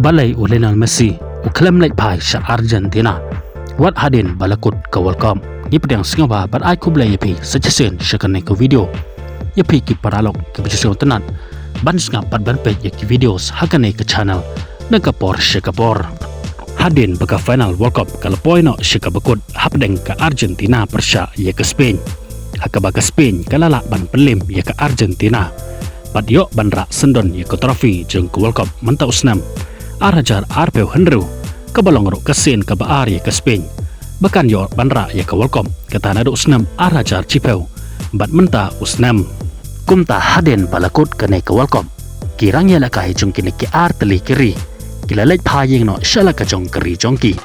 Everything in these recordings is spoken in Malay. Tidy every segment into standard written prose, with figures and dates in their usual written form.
balai Lionel Messi uklem lek pai sha Argentina wat hadin balakut ka World Cup ni pedang singawa bat ai kublai yapi suggestion shakan ke video yapi ki paralok ke suggestion tenat ban singa pat ban pe ki videos hakane ke channel naka por shakapor hadin baka final World Cup kala poino shakabakut hapdeng ka Argentina persha ye ke Spain hakaba ke Spain kalala ban pelim ye ke Argentina pat yo banra sendon ye ke trofi jeng ke World Cup mantau snam arajar arpeu henru kabalong ro kasin ka baar ye ke Spain bahkan yo banra ye ke World Cup kata nadu snam arajar cipeu bat menta usnam kumta haden balakut kene ke World Cup kirang ye la kai jung kini ki ar teli kiri kila lek phayeng no shala ka jong kiri jongki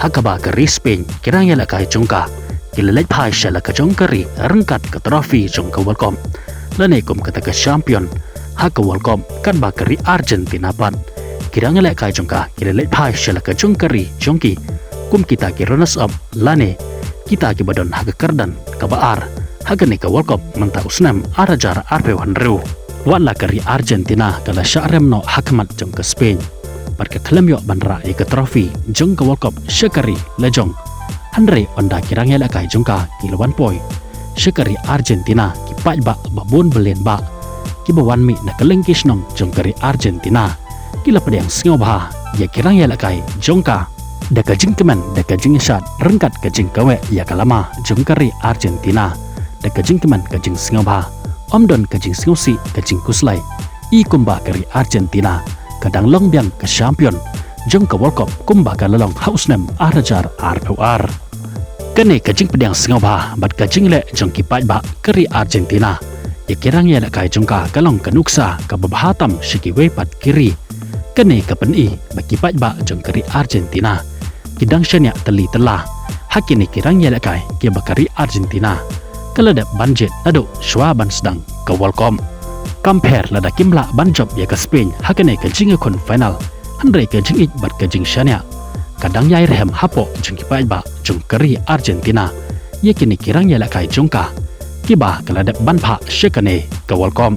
hakaba kiri Spain kirang ye la kai jongka kila lek phay shala ka jong kiri rengkat ke trofi jong ke World Cup lane kum kata ke champion hak World Cup kan ba kiri Argentina pan kirang lek kai jongka kila lek phay shala ka jong kiri jongki kum kita ki runners up lane kita ki badon hak kerdan ka baar hagani ka World Cup manta usnam arajar arpeu hanru wala kari Argentina kala syarem no hakmat jong ke Spain parka klem yo banra ye ke trofi jong ke World Cup syakari lejong andre onda kirang yela kai jongka kilawan poi syakari Argentina ki pai ba babun belen ba ki bawan mi na kelengkis nong jong kari Argentina kila pedang singo bah ye kirang yela kai jongka daka jing kemen daka jing shat rengkat ke jing kawe ya kalama jong kari Argentina daka jing kemen ke jing singo bah omdon ke jing singo si ke jing kuslai I kumba kari Argentina kadang long biang ke champion jong ke World Cup kumba ka lalong hausnem arajar arpeuar kene ke jing pedang singo bah bat ke jing le jong ki pai ba kari Argentina ye kirang ye la kai jong ka kalong ke nuksa ka babahatam shiki we pat kiri kene ke peni baki pai ba jong kari Argentina kidang shanya teli telah hakini kirang ye la kai ke bakari Argentina kalada banjet ado shwa ban sedang ke World Cup compare lada kimla banjob ye ke Spain hakane ke jinga kon final andre ke jingit bat ke jing shania kadang yai rehem hapo jung ki pai ba jung kari Argentina ye kini kirang ye la kai jongka kiba kalada banpha shekane ke World Cup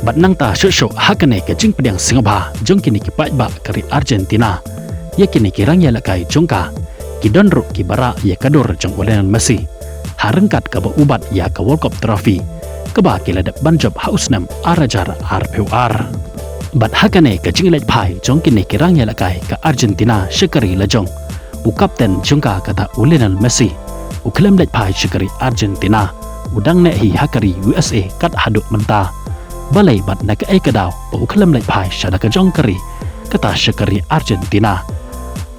bat nang ta sho hakane ke jing pedang singaba jung kini ki pai ba kari Argentina ye kini kirang ye la kai jongka kidonru kibara ye kadur jong Lionel Messi harengkat ke ubat ya ke World Cup trophy keba kilada banjob hausnam arajar arpeuar bat hakane ke jinglek pai jong kini kirang ya lakai ke Argentina syakari lejong u kapten jongka kata Lionel Messi u klem lek pai syakari Argentina udang ne hi hakari USA kat haduk menta balai bat na ke kadau u klem lek pai syada ke jong kari kata syakari Argentina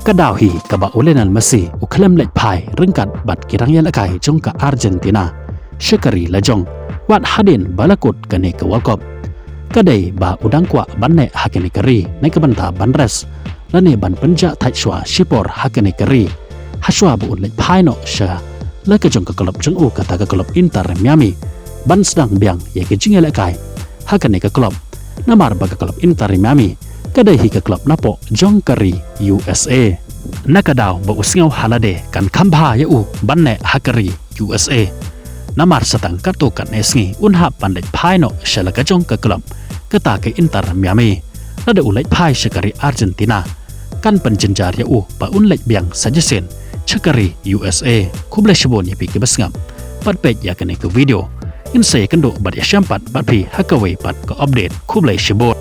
kadau hi kaba Lionel Messi u klem lek pai rengkat bat kirang ya lakai jongka Argentina syakari lejong wat hadin balakut kene ke World Cup kadai ba udang kwa banne hakene kari nai ke banta banres lane ban penja thai shwa shipor hakene kari haswa bu lek pai no sha la ke jong ke klub jong u kata ke klub Inter Miami ban sedang biang ye ke jinga lakai hakene ke klub namar ba ke klub Inter Miami kadai hi ke klub napo jong kari USA nakadau ba usngau halade kan khamba ya u banne hakari USA namar satang kartu kan esngi unha pandai pai no shalaka jong ke klub kata ke Inter Miami lada ulai pai syakari Argentina kan penjenjar ya pa unlek biang suggestion syakari USA kublai shibon ya pi ke basngam pat page ya kene ke video in saya kendo bat ya syampat bat pi hakawe pat ke update kublai shibon